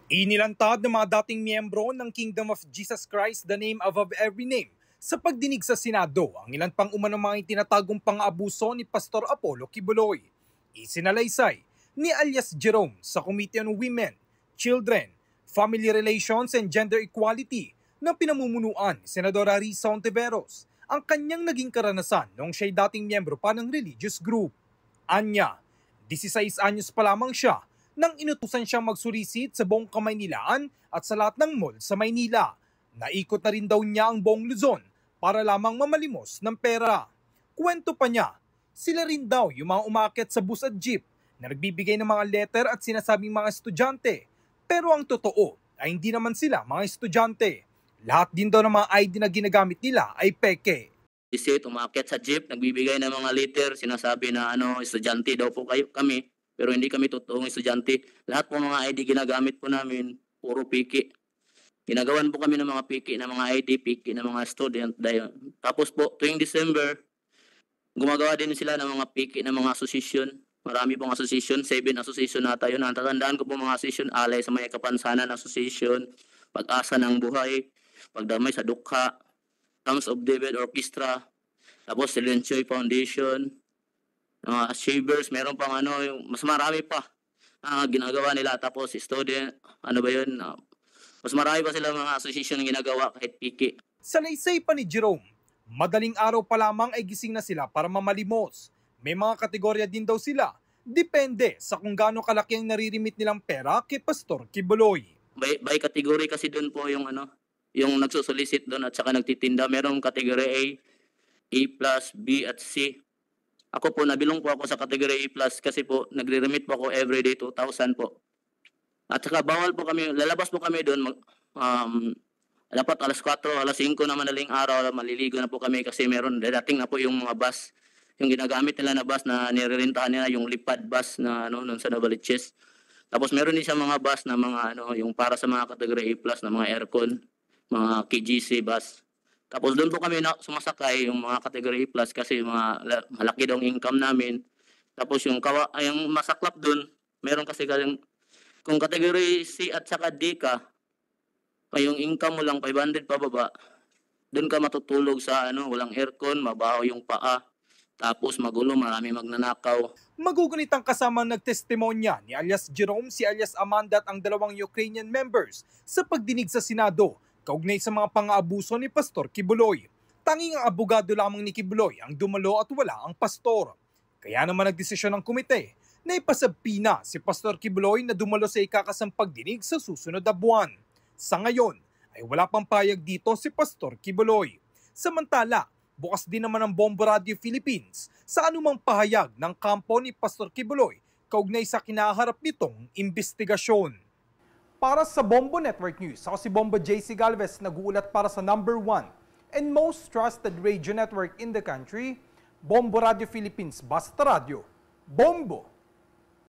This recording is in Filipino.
Inilantad ng mga dating miyembro ng Kingdom of Jesus Christ, the name above every name, sa pagdinig sa Senado ang ilan pang umanong mga itinatagong pang-aabuso ni Pastor Apollo Quiboloy. Isinalaysay ni alias Jerome sa Committee on Women, Children, Family Relations and Gender Equality ng pinamumunuan ni Senadora Risa Hontiveros ang kanyang naging karanasan noong siya'y dating miyembro pa ng religious group. Anya, 16 anyos pa lamang siya nang inutusan siyang magsulisit sa buong Kamaynilaan at sa lahat ng mall sa Maynila. Naikot na rin daw niya ang buong Luzon para lamang mamalimos ng pera. Kwento pa niya, sila rin daw yung mga umakyat sa bus at jeep na nagbibigay ng mga letter at sinasabing mga estudyante. Pero ang totoo ay hindi naman sila mga estudyante. Lahat din daw ng mga ID na ginagamit nila ay peke. Isit, umakyat sa jeep, nagbibigay ng mga letter, sinasabi na estudyante daw po kami. Pero hindi kami totoong estudyante. Lahat po mga ID ginagamit po namin, puro piki. Ginagawan po kami ng mga piki, ng mga ID, piki, ng mga student. Tapos po, tuwing December, gumagawa din sila ng mga piki, ng mga association. Marami pong association, 7 association na tayo. Natatandaan ko po mga association, Alay sa May Kapansanan Association, Pag-asa ng Buhay, Pagdamay sa Dukha, Sons of David Orchestra, tapos Silencio Foundation, Shavers, meron pang yung mas marami pa ginagawa nila. Tapos student, mas marami pa sila mga association na ginagawa kahit piki. Sa laysay pa ni Jerome, madaling araw pa lamang ay gising na sila para mamalimos. May mga kategorya din daw sila, depende sa kung gaano kalaki ang naririmit nilang pera kay Pastor Quiboloy. By category kasi doon po yung yung nagsusolicit doon at saka nagtitinda. Merong category A+, B at C. Ako po, nabilong po ako sa category A+, kasi po, nagre-remit po ako everyday 2,000 po. At saka bawal po kami, lalabas po kami doon, dapat alas 4, alas 5 na madaling araw, maliligo na po kami kasi meron, dating na po yung mga bus, yung ginagamit nila na bus na nirerentahan nila, yung lipad bus na noon sa Novaliches. Tapos meron din siya mga bus na mga yung para sa mga category A+, na mga aircon, mga KGC bus. Tapos doon po kami sumasakay yung mga category A+, kasi malaki daw ang income namin. Tapos yung masaklap doon, meron kasi kung category C at saka D ka, yung income mo lang 500 pababa, doon ka matutulog sa walang aircon, mabaho yung paa, tapos magulo, marami magnanakaw. Magugunit ang kasama nagtestimonya ni alias Jerome, si alias Amanda at ang dalawang Ukrainian members sa pagdinig sa Senado kaugnay sa mga pang-aabuso ni Pastor Quiboloy. Tanging ang abogado lamang ni Quiboloy ang dumalo at wala ang pastor. Kaya naman nagdesisyon ng komite na ipasabpina si Pastor Quiboloy na dumalo sa ikakasang pagdinig sa susunod na buwan. Sa ngayon ay wala pang payag dito si Pastor Quiboloy. Samantala, bukas din naman ang Bombo Radio Philippines sa anumang pahayag ng kampo ni Pastor Quiboloy kaugnay sa kinaharap nitong investigasyon. Para sa Bombo Network News, ako si Bombo JC Galvez, nag-uulat para sa number 1 and most trusted radio network in the country, Bombo Radio Philippines, Basta Radio. Bombo!